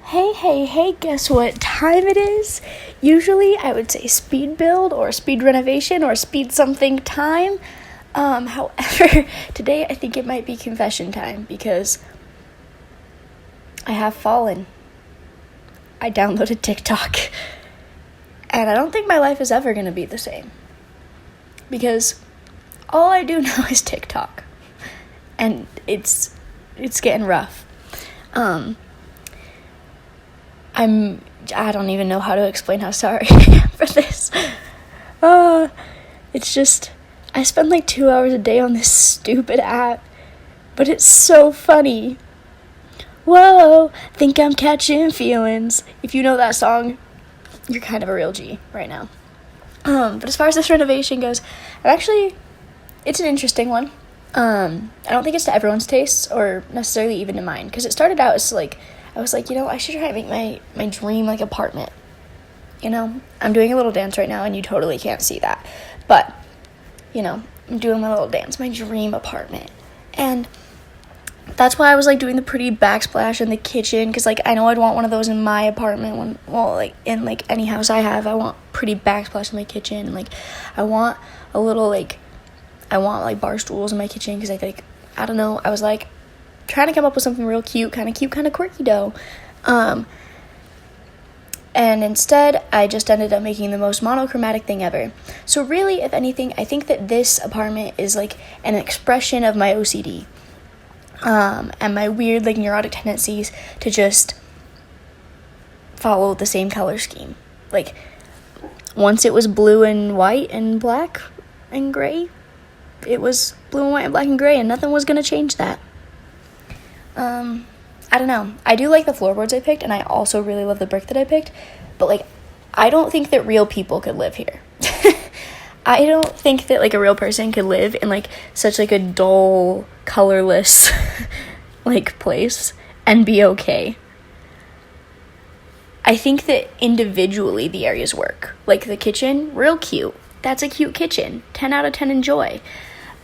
Hey, guess what time it is? Usually I would say speed build or speed renovation or speed something time. However, today I think it might be confession time because I have fallen. I downloaded TikTok and I don't think my life is ever going to be the same because all I do now is TikTok and it's getting rough. I don't even know how to explain how sorry I am for this. It's just, I spend like 2 hours a day on this stupid app, but it's so funny. Whoa, think I'm catching feelings. If you know that song, you're kind of a real G right now. But as far as this renovation goes, it's an interesting one. I don't think it's to everyone's tastes or necessarily even to mine, because it started out as I was like, I should try to make my dream apartment. I'm doing a little dance right now and you totally can't see that. But, I'm doing my little dance, my dream apartment. And that's why I was doing the pretty backsplash in the kitchen, because I know I'd want one of those in my apartment in any house I have. I want pretty backsplash in my kitchen, and I want a little bar stools in my kitchen, because I don't know, I was trying to come up with something real cute, kind of quirky though. And instead, I just ended up making the most monochromatic thing ever. So really, if anything, I think that this apartment is an expression of my OCD. And my weird, neurotic tendencies to just follow the same color scheme. Once it was blue and white and black and gray, it was blue and white and black and gray, and nothing was gonna change that. I don't know. I do like the floorboards I picked, and I also really love the brick that I picked, but I don't think that real people could live here. I don't think that a real person could live in such a dull, colorless place and be okay. I think that individually the areas work. The kitchen, real cute. That's a cute kitchen. 10 out of 10 enjoy.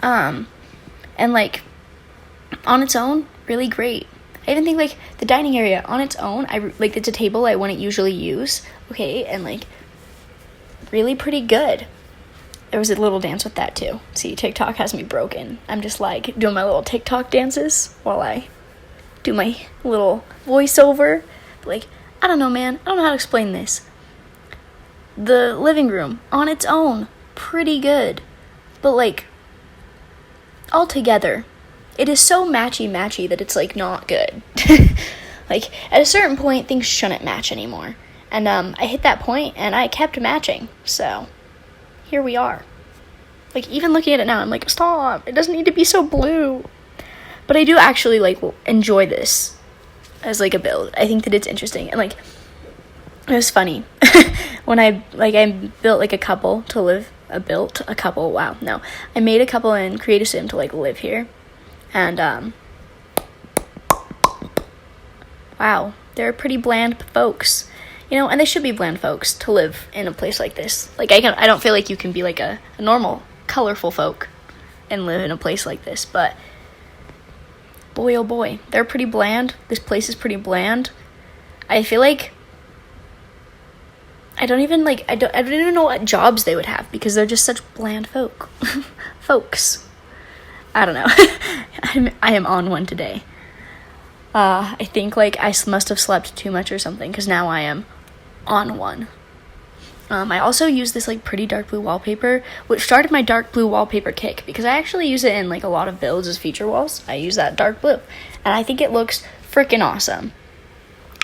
And on its own, really great. I even think the dining area on its own, it's a table I wouldn't usually use, okay, and really pretty good. There was a little dance with that too. See, TikTok has me broken. I'm just doing my little TikTok dances while I do my little voiceover. I don't know, man. I don't know how to explain this. The living room on its own, pretty good, but all together, it is so matchy that it's not good. At a certain point, things shouldn't match anymore. And I hit that point and I kept matching. So here we are. Even looking at it now, I'm stop. It doesn't need to be so blue. But I do actually enjoy this as a build. I think that it's interesting. And it was funny when I built a couple to live. I made a couple in Creative Sim to live here. And, wow, they're pretty bland folks, and they should be bland folks to live in a place like this. I don't feel you can be a normal, colorful folk and live in a place like this, but boy, oh boy, they're pretty bland. This place is pretty bland. I feel I don't even know what jobs they would have, because they're just such bland folks. I don't know. I am on one today. I think I must have slept too much or something, because now I am on one. I also use this pretty dark blue wallpaper, which started my dark blue wallpaper kick, because I actually use it in a lot of builds as feature walls. I use that dark blue, and I think it looks freaking awesome.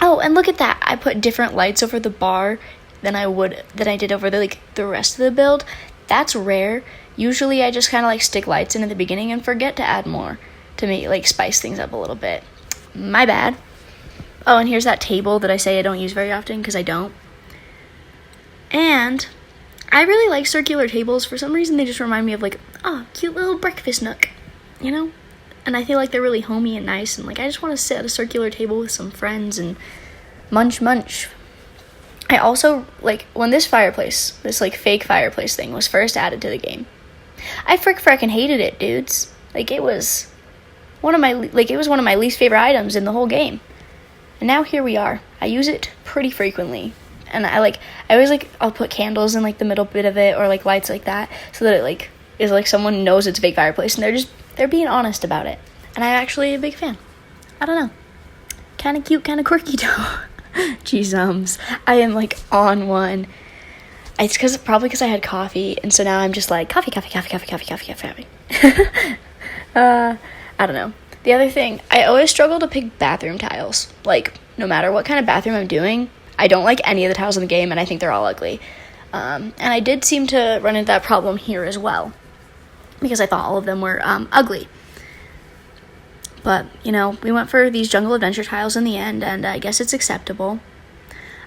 Oh, and look at that. I put different lights over the bar than I did over the rest of the build. That's rare. Usually I just kind of stick lights in at the beginning and forget to add more to make spice things up a little bit. My bad. Oh, and here's that table that I say I don't use very often, because I don't. And I really like circular tables. For some reason they just remind me of cute little breakfast nook, And I feel they're really homey and nice, and I just want to sit at a circular table with some friends and munch. I also, when this fireplace, this fake fireplace thing was first added to the game, I frickin' hated it, dudes. It was one of my least favorite items in the whole game. And now here we are. I use it pretty frequently. And I always I'll put candles in like the middle bit of it, or like lights like that, so that it like is like someone knows it's a fake fireplace, and they're being honest about it. And I'm actually a big fan. I don't know. Kind of cute, kind of quirky though. Jeez, I am like on one. It's probably because I had coffee, and so now I'm just like coffee. I don't know. The other thing, I always struggle to pick bathroom tiles. Like, no matter what kind of bathroom I'm doing, I don't like any of the tiles in the game, and I think they're all ugly. And I did seem to run into that problem here as well, because I thought all of them were ugly. But, you know, we went for these jungle adventure tiles in the end, and I guess it's acceptable.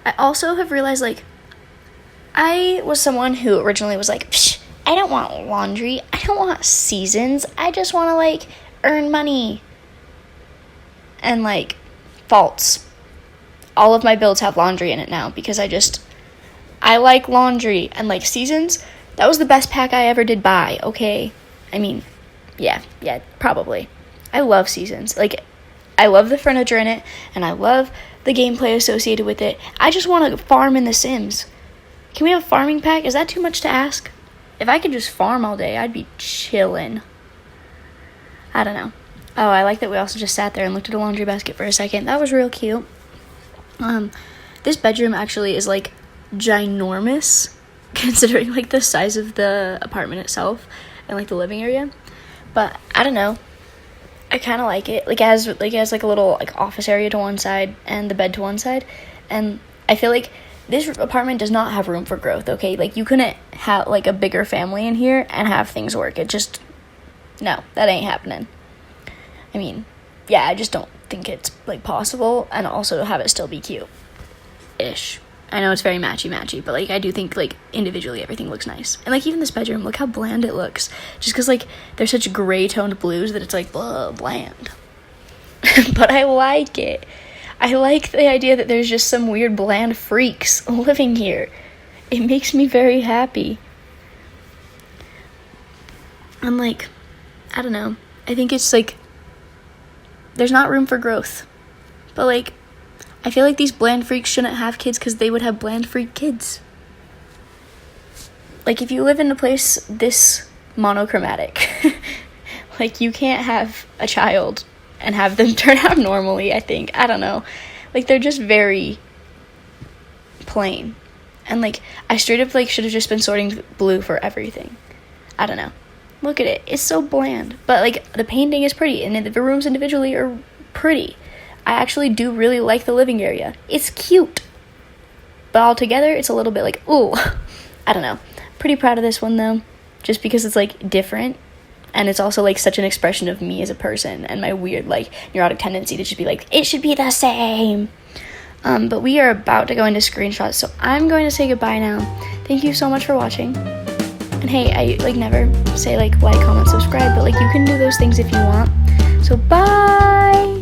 I also have realized, like, I was someone who originally was like, psh, I don't want laundry, I don't want seasons, I just want to, like, earn money. And, like, false. All of my builds have laundry in it now, because I like laundry. And, like, seasons, that was the best pack I ever did buy, okay? I mean, yeah, probably. I love seasons. Like, I love the furniture in it, and I love the gameplay associated with it. I just want to farm in The Sims. Can we have a farming pack? Is that too much to ask? If I could just farm all day, I'd be chillin'. I don't know. Oh, I like that we also just sat there and looked at a laundry basket for a second. That was real cute. This bedroom actually is, like, ginormous, considering, like, the size of the apartment itself and, like, the living area. But, I don't know. I kind of like it. It has a little, like, office area to one side and the bed to one side. And I feel like this apartment does not have room for growth, okay? Like, you couldn't have, like, a bigger family in here and have things work. No, that ain't happening. I mean, yeah, I just don't think it's, like, possible, and also have it still be cute-ish. I know it's very matchy-matchy, but, like, I do think, like, individually everything looks nice. And, like, even this bedroom, look how bland it looks. Just because, like, they're such gray-toned blues that it's, like, bland. But I like it. I like the idea that there's just some weird bland freaks living here. It makes me very happy. I'm like, I don't know. I think it's like, there's not room for growth. But like, I feel like these bland freaks shouldn't have kids because they would have bland freak kids. Like, if you live in a place this monochromatic, like, you can't have a child and have them turn out normally, I think. I don't know. Like, they're just very plain. And, like, I straight up, like, should have just been sorting blue for everything. I don't know. Look at it. It's so bland. But, like, the painting is pretty, and the rooms individually are pretty. I actually do really like the living area. It's cute. But altogether, it's a little bit like, ooh. I don't know. Pretty proud of this one, though. Just because it's, like, different. And it's also, like, such an expression of me as a person and my weird, like, neurotic tendency to just be like, it should be the same. But we are about to go into screenshots, so I'm going to say goodbye now. Thank you so much for watching. And hey, I, like, never say, like, comment, subscribe, but, like, you can do those things if you want. So, bye!